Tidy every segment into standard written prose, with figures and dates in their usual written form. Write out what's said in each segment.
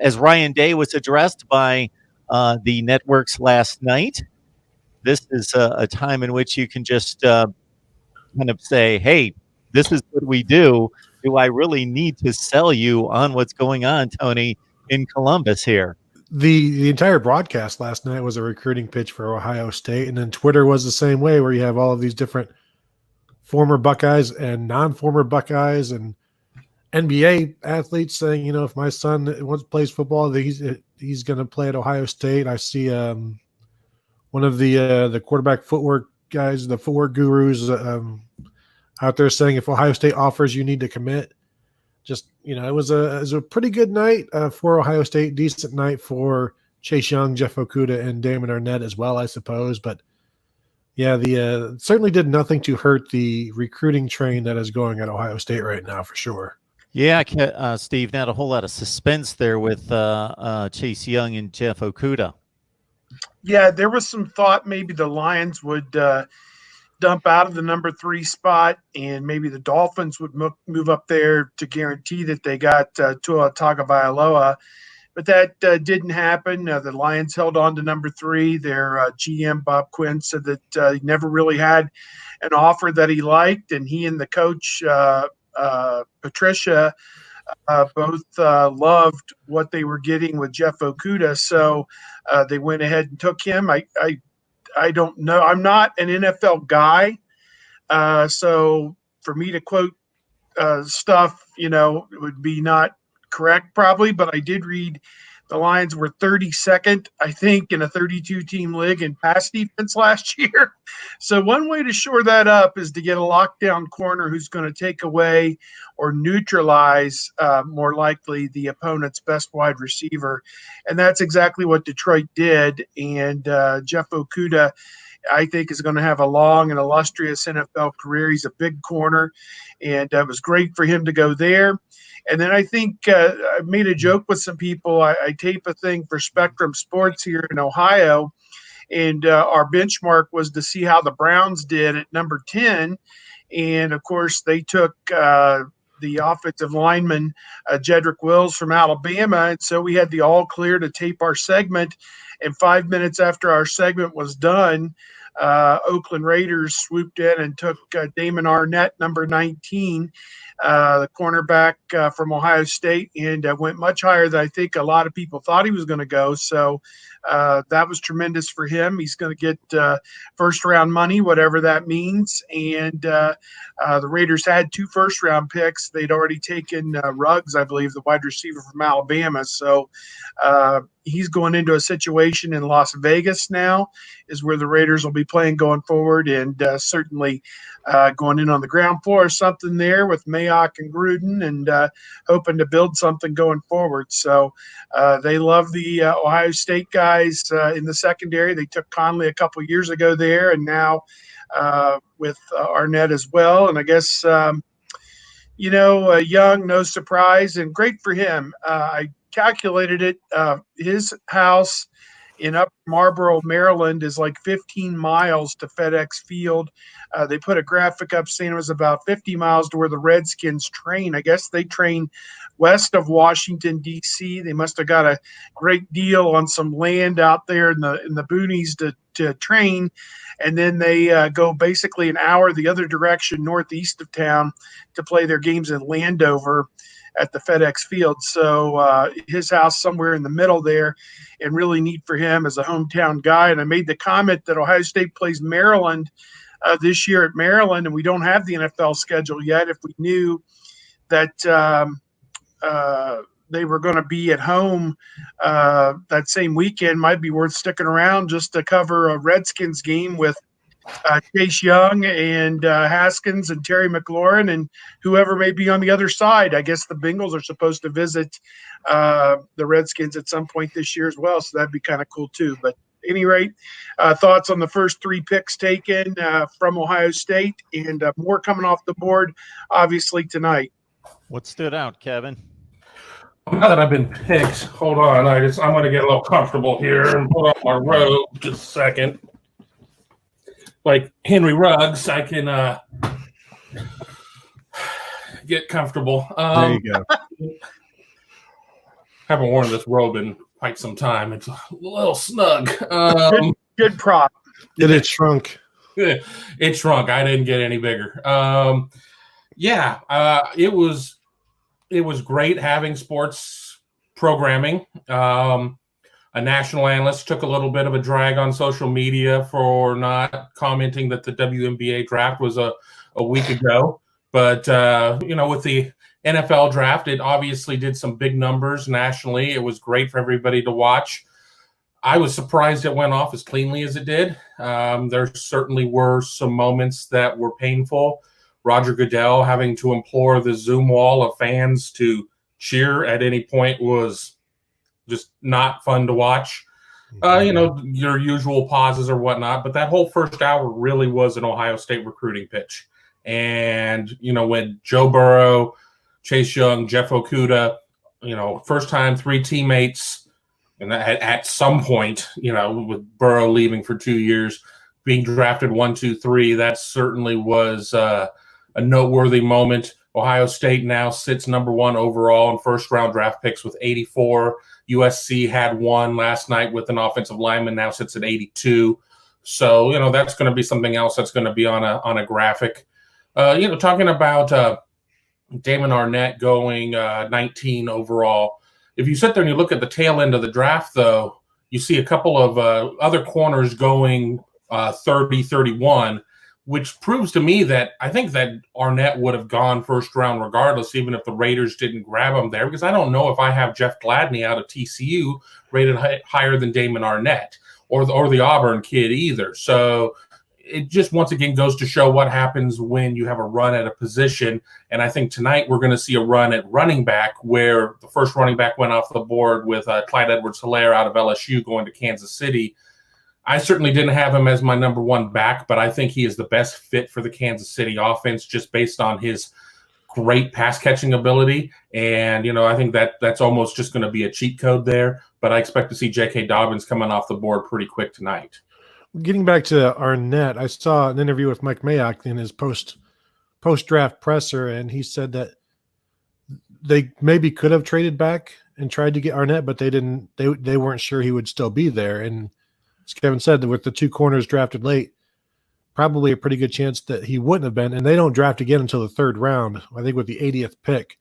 as Ryan Day was addressed by the networks last night, this is a time in which you can just kind of say, hey, this is what we do. Do I really need to sell you on what's going on, Tony, in Columbus here? The entire broadcast last night was a recruiting pitch for Ohio State, and then Twitter was the same way, where you have all of these different former Buckeyes and non-former Buckeyes and NBA athletes saying, if my son plays football, he's going to play at Ohio State. I see one of the quarterback footwork guys, the footwork gurus, out there saying if Ohio State offers, you need to commit. Just, it was a pretty good night for Ohio State, decent night for Chase Young, Jeff Okudah, and Damon Arnett as well, I suppose. But yeah, certainly did nothing to hurt the recruiting train that is going at Ohio State right now, for sure. Yeah, Steve, not a whole lot of suspense there with Chase Young and Jeff Okudah. Yeah, there was some thought maybe the Lions would dump out of the number 3 spot, and maybe the Dolphins would move up there to guarantee that they got Tua Tagovailoa. But that didn't happen. The Lions held on to number 3. Their GM, Bob Quinn, said that he never really had an offer that he liked, and he and the coach, Patricia, both loved what they were getting with Jeff Okudah. So they went ahead and took him. I don't know. I'm not an NFL guy. So for me to quote stuff, it would be not correct probably, but I did read the Lions were 32nd, I think, in a 32-team league in pass defense last year. So one way to shore that up is to get a lockdown corner who's going to take away or neutralize, more likely, the opponent's best wide receiver. And that's exactly what Detroit did. And Jeff Okudah, I think, is going to have a long and illustrious NFL career. He's a big corner, and it was great for him to go there. And then I think I made a joke with some people. I tape a thing for Spectrum Sports here in Ohio, and our benchmark was to see how the Browns did at number 10. And, of course, they took the offensive lineman, Jedrick Wills from Alabama. And so we had the all clear to tape our segment. And 5 minutes after our segment was done, Oakland Raiders swooped in and took Damon Arnett, number 19, the cornerback from Ohio State, and went much higher than I think a lot of people thought he was going to go. So that was tremendous for him. He's going to get first-round money, whatever that means. And the Raiders had 2 first-round picks. They'd already taken Ruggs, I believe, the wide receiver from Alabama. So he's going into a situation in Las Vegas now, is where the Raiders will be playing going forward, and certainly going in on the ground floor or something there with Mayock and Gruden, and hoping to build something going forward. So they love the Ohio State guys in the secondary. They took Conley a couple years ago there, and now with Arnett as well. And I guess, Young, no surprise, and great for him. I calculated it. His house in Upper Marlboro, Maryland, is like 15 miles to FedEx Field. They put a graphic up saying it was about 50 miles to where the Redskins train. I guess they train west of Washington, D.C. They must have got a great deal on some land out there in the boonies to train. And then they go basically an hour the other direction, northeast of town, to play their games in Landover at the FedEx Field. So his house somewhere in the middle there, and really neat for him as a hometown guy. And I made the comment that Ohio State plays Maryland this year at Maryland, and we don't have the NFL schedule yet. If we knew that they were going to be at home that same weekend, might be worth sticking around just to cover a Redskins game with Chase Young and Haskins and Terry McLaurin and whoever may be on the other side. I guess the Bengals are supposed to visit the Redskins at some point this year as well, so that'd be kind of cool too. But at any rate, thoughts on the first 3 picks taken from Ohio State, and more coming off the board, obviously, tonight. What stood out, Kevin? Now that I've been picked, hold on. I'm going to get a little comfortable here and put on my robe just a second. Like Henry Ruggs, I can get comfortable. There you go. Haven't worn this robe in quite some time. It's a little snug. Good prop. Did it shrunk? It shrunk. I didn't get any bigger. It was great having sports programming. A national analyst took a little bit of a drag on social media for not commenting that the WNBA draft was a week ago. But, with the NFL draft, it obviously did some big numbers nationally. It was great for everybody to watch. I was surprised it went off as cleanly as it did. There certainly were some moments that were painful. Roger Goodell having to implore the Zoom wall of fans to cheer at any point was just not fun to watch. Your usual pauses or whatnot, but that whole first hour really was an Ohio State recruiting pitch. And, when Joe Burrow, Chase Young, Jeff Okudah, first time 3 teammates, and at some point, with Burrow leaving for 2 years, being drafted 1, 2, 3, that certainly was a noteworthy moment. Ohio State now sits number 1 overall in first-round draft picks with 84. USC had 1 last night with an offensive lineman, now sits at 82. So, that's going to be something else that's going to be on a graphic. Talking about Damon Arnett going 19 overall. If you sit there and you look at the tail end of the draft, though, you see a couple of other corners going 30, 31, which proves to me that I think that Arnett would have gone first round regardless, even if the Raiders didn't grab him there, because I don't know if I have Jeff Gladney out of TCU rated higher than Damon Arnett or the Auburn kid either. So it just once again goes to show what happens when you have a run at a position. And I think tonight we're going to see a run at running back where the first running back went off the board with Clyde Edwards-Helaire out of LSU going to Kansas City. I certainly didn't have him as my number 1 back, but I think he is the best fit for the Kansas City offense just based on his great pass catching ability. And, I think that's almost just going to be a cheat code there. But I expect to see J.K. Dobbins coming off the board pretty quick tonight. Getting back to Arnett, I saw an interview with Mike Mayock in his post-draft presser, and he said that they maybe could have traded back and tried to get Arnett, but they didn't. They weren't sure he would still be there. And as Kevin said, with the 2 corners drafted late, probably a pretty good chance that he wouldn't have been. And they don't draft again until the 3rd round, I think with the 80th pick,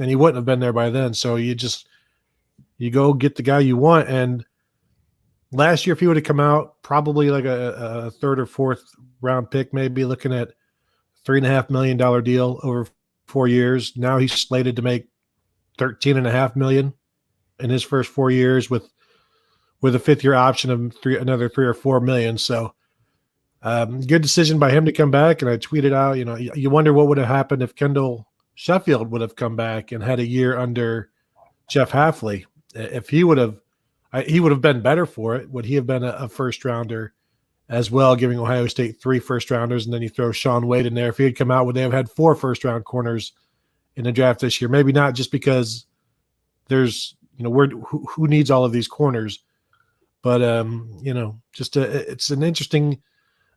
and he wouldn't have been there by then. So you go get the guy you want. And last year, if he would have come out, probably like a 3rd or 4th round pick, maybe looking at $3.5 million deal over 4 years. Now he's slated to make $13.5 million in his first 4 years with a 5th-year option of another $3 or $4 million. So good decision by him to come back. And I tweeted out, you wonder what would have happened if Kendall Sheffield would have come back and had a year under Jeff Hafley. If he would have been better for it. Would he have been a first rounder as well, giving Ohio State 3 first-rounders, and then you throw Shaun Wade in there? If he had come out, would they have had 4 first-round corners in the draft this year? Maybe not, just because there's, who needs all of these corners? But, it's an interesting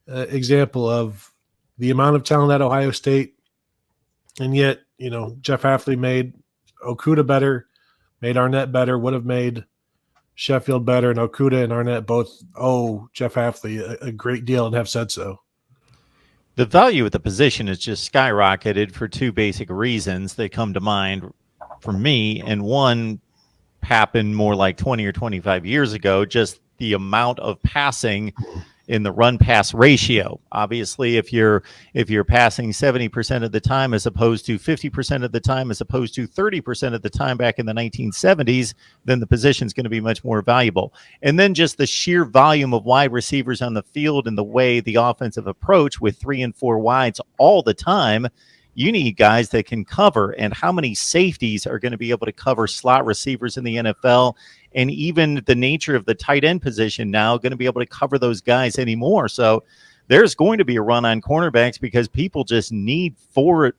example of the amount of talent at Ohio State, and yet, Jeff Hafley made Okudah better, made Arnett better, would have made Sheffield better, and Okudah and Arnett both owe Jeff Hafley a great deal and have said so. The value of the position has just skyrocketed for 2 basic reasons that come to mind for me. And one happened more like 20 or 25 years ago, just the amount of passing in the run-pass ratio. Obviously, if you're passing 70% of the time as opposed to 50% of the time as opposed to 30% of the time back in the 1970s, then the position is going to be much more valuable. And then just the sheer volume of wide receivers on the field and the way the offensive approach with 3 and 4 wides all the time, you need guys that can cover. And how many safeties are going to be able to cover slot receivers in the NFL? And even the nature of the tight end position now going to be able to cover those guys anymore. So there's going to be a run on cornerbacks because people just need 3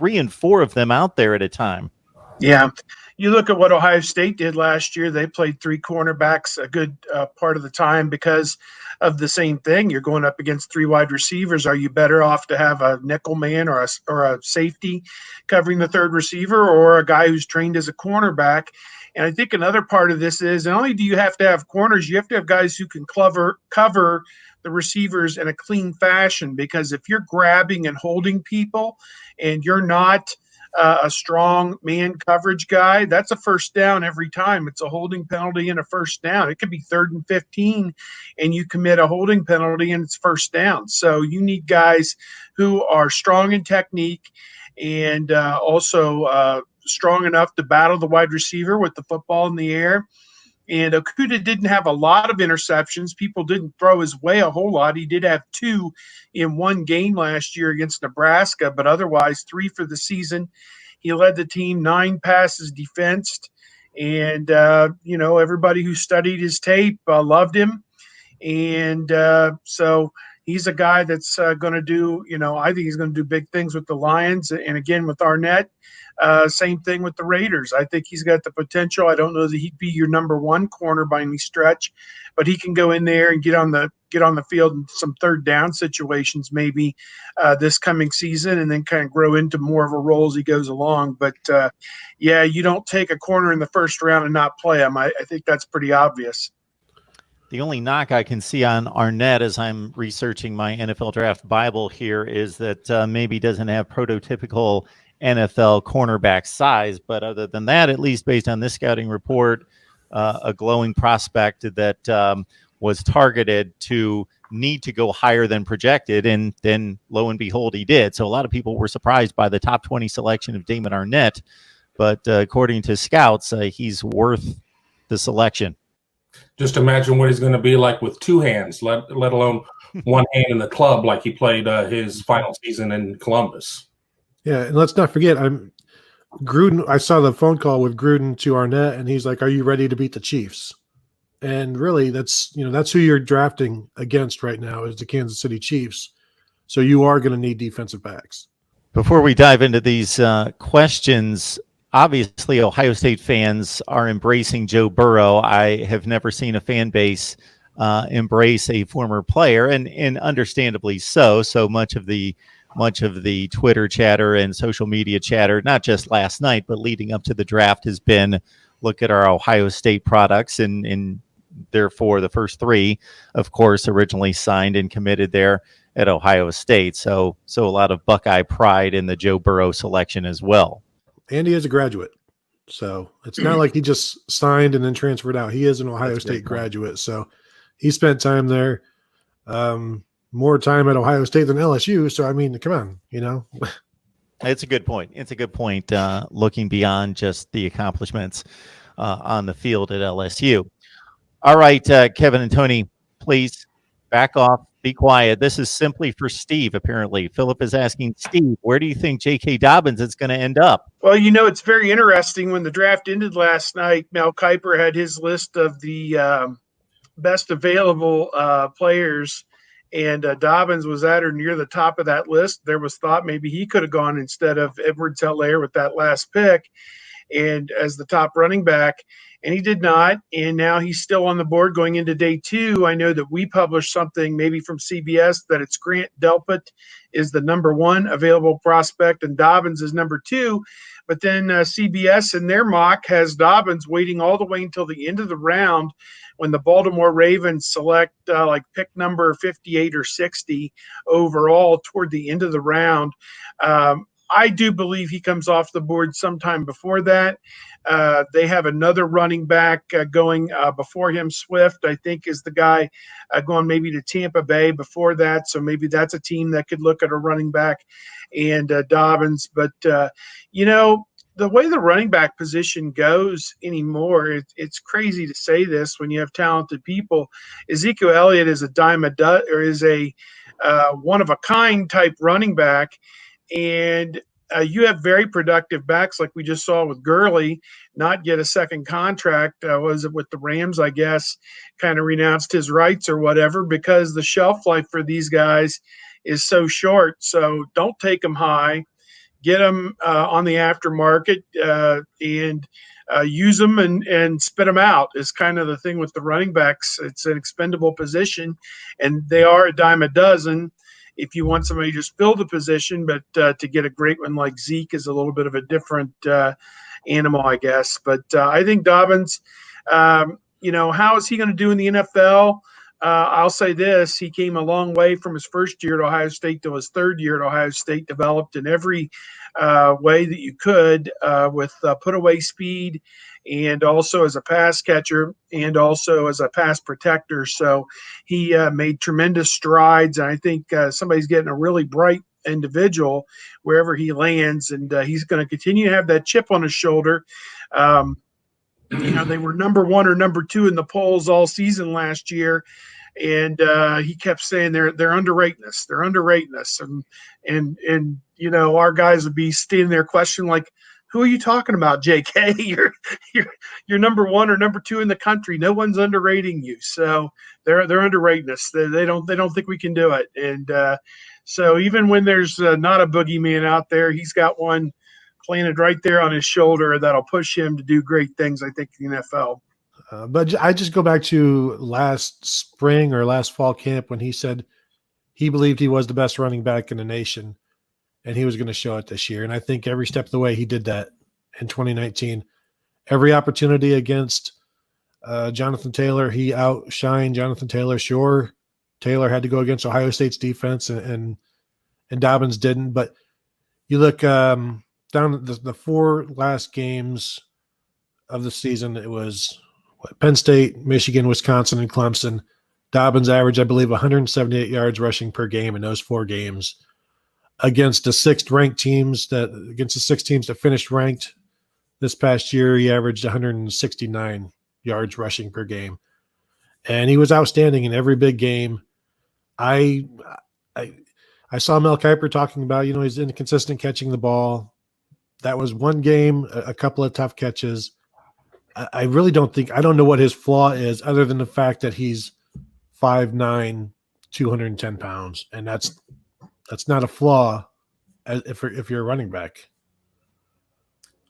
and 4 of them out there at a time. Yeah. you look at what Ohio State did last year. They played three cornerbacks a good part of the time because of the same thing. You're going up against three wide receivers. Are you better off to have a nickel man or a safety covering the third receiver, or a guy who's trained as a cornerback? And I think another part of this is not only do you have to have corners, you have to have guys who can cover the receivers in a clean fashion, because if you're grabbing and holding people and you're not a strong man coverage guy, that's a first down every time. It's a holding penalty and a first down. It could be 3rd and 15 and you commit a holding penalty and it's first down. So you need guys who are strong in technique and also strong enough to battle the wide receiver with the football in the air. And Okudah didn't have a lot of interceptions. People didn't throw his way a whole lot. He did have 2 in one game last year against Nebraska, but otherwise 3 for the season. He led the team, 9 passes defensed. And, everybody who studied his tape loved him. And so he's a guy that's going to do, I think he's going to do big things with the Lions. And again, with Arnett, same thing with the Raiders. I think he's got the potential. I don't know that he'd be your number 1 corner by any stretch, but he can go in there and get on the field in some third down situations maybe this coming season, and then kind of grow into more of a role as he goes along. But you don't take a corner in the first round and not play him. I think that's pretty obvious. The only knock I can see on Arnett as I'm researching my NFL Draft Bible here is that maybe doesn't have prototypical NFL cornerback size. But other than that, at least based on this scouting report, a glowing prospect that was targeted to need to go higher than projected. And then lo and behold, he did. So a lot of people were surprised by the top 20 selection of Damon Arnett. But according to scouts, he's worth the selection. Just imagine what he's going to be like with 2 hands, let alone 1 hand in the club, like he played his final season in Columbus. Yeah, and let's not forget, Gruden. I saw the phone call with Gruden to Arnett, and he's like, "Are you ready to beat the Chiefs?" And really, that's who you're drafting against right now is the Kansas City Chiefs. So you are going to need defensive backs. Before we dive into these questions, obviously Ohio State fans are embracing Joe Burrow. I have never seen a fan base embrace a former player, and understandably so. So much of the Twitter chatter and social media chatter, not just last night, but leading up to the draft, has been, look at our Ohio State products, and therefore the first 3, of course, originally signed and committed there at Ohio State. So a lot of Buckeye pride in the Joe Burrow selection as well. And he is a graduate. So it's not like he just signed and then transferred out. He is an Ohio State graduate. So he spent time there. More time at Ohio State than LSU. So, I mean, come on, It's a good point. It's a good point, looking beyond just the accomplishments on the field at LSU. All right, Kevin and Tony, please back off. Be quiet. This is simply for Steve, apparently. Philip is asking, Steve, where do you think J.K. Dobbins is going to end up? Well, it's very interesting. When the draft ended last night, Mel Kiper had his list of the best available players, and Dobbins was at or near the top of that list. There was thought maybe he could have gone instead of Edwards-Helaire with that last pick and as the top running back, and he did not. And now he's still on the board going into day 2. I know that we published something maybe from CBS that it's Grant Delpit is the number 1 available prospect and Dobbins is number 2. But then CBS in their mock has Dobbins waiting all the way until the end of the round when the Baltimore Ravens select like pick number 58 or 60 overall toward the end of the round. I do believe he comes off the board sometime before that. They have another running back going before him. Swift, I think, is the guy going maybe to Tampa Bay before that. So maybe that's a team that could look at a running back and Dobbins. But, the way the running back position goes anymore, it's crazy to say this when you have talented people. Ezekiel Elliott is a dime a dozen, or is a one-of-a-kind type running back. And you have very productive backs like we just saw with Gurley not get a second contract. Was it with the Rams, I guess, kind of renounced his rights or whatever because the shelf life for these guys is so short. So don't take them high. get them on the aftermarket and use them and spit them out is kind of the thing with the running backs. It's an expendable position, and they are a dime a dozen if you want somebody to just fill the position. But to get a great one like Zeke is a little bit of a different animal, I guess. But I think Dobbins, how is he going to do in the NFL? I'll say this: he came a long way from his first year at Ohio State to his third year at Ohio State, developed in every way that you could with put-away speed and also as a pass catcher and also as a pass protector. So he made tremendous strides, and I think somebody's getting a really bright individual wherever he lands, and he's going to continue to have that chip on his shoulder. They were number one or number two in the polls all season last year, and he kept saying they're underrating us. They're underrating us, and our guys would be standing there questioning like, who are you talking about, JK? You're number one or number two in the country. No one's underrating you. So they're underrating us. They don't think we can do it. And so even when there's not a boogeyman out there, he's got one planted right there on his shoulder that'll push him to do great things, I think, in the NFL. But I just go back to last spring or last fall camp when he said he believed he was the best running back in the nation, and he was going to show it this year. And I think every step of the way he did that in 2019. Every opportunity against Jonathan Taylor, he outshined Jonathan Taylor. Sure, Taylor had to go against Ohio State's defense, and Dobbins didn't. But you look down the four last games of the season, it was Penn State, Michigan, Wisconsin, and Clemson. Dobbins averaged, I believe, 178 yards rushing per game in those 4 games against the six teams that finished ranked this past year. He averaged 169 yards rushing per game, and he was outstanding in every big game. I saw Mel Kiper talking about, he's inconsistent catching the ball. That was one game, a couple of tough catches. I really don't know what his flaw is other than the fact that he's 5'9", 210 pounds. And that's not a flaw if you're a running back.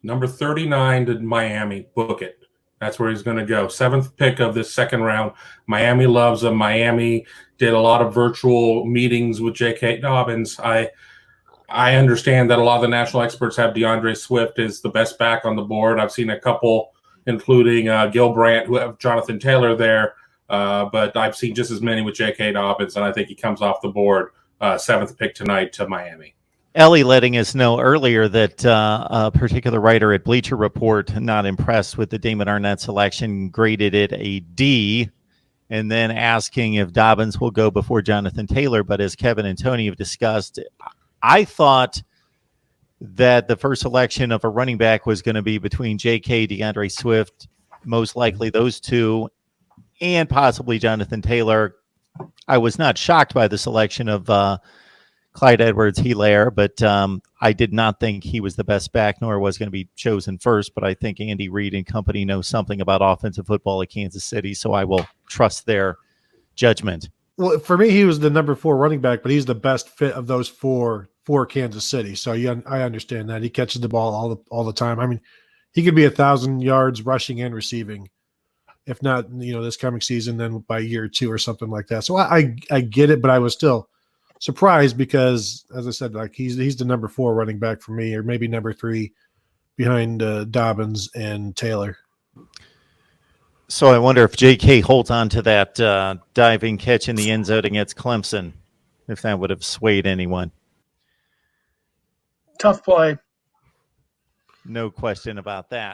Number 39 to Miami. Book it. That's where he's going to go. 7th pick of this second round. Miami loves him. Miami did a lot of virtual meetings with J.K. Dobbins. I understand that a lot of the national experts have DeAndre Swift as the best back on the board. I've seen a couple, including Gil Brandt, who have Jonathan Taylor there. But I've seen just as many with J.K. Dobbins, and I think he comes off the board 7th pick tonight to Miami. Ellie letting us know earlier that a particular writer at Bleacher Report, not impressed with the Damon Arnett selection, graded it a D, and then asking if Dobbins will go before Jonathan Taylor. But as Kevin and Tony have discussed, I thought that the first selection of a running back was going to be between J.K., DeAndre Swift, most likely those two, and possibly Jonathan Taylor. I was not shocked by the selection of Clyde Edwards-Helaire, but I did not think he was the best back, nor was going to be chosen first. But I think Andy Reid and company know something about offensive football at Kansas City, so I will trust their judgment. Well, for me, he was the number 4 running back, but he's the best fit of those four for Kansas City. So I understand that. He catches the ball all the time. I mean, he could be 1,000 yards rushing and receiving, if not, this coming season, then by year 2 or something like that. So I get it, but I was still surprised because, as I said, like he's the number 4 running back for me, or maybe number 3 behind Dobbins and Taylor. So I wonder if J.K. holds on to that diving catch in the end zone against Clemson, if that would have swayed anyone. Tough play. No question about that.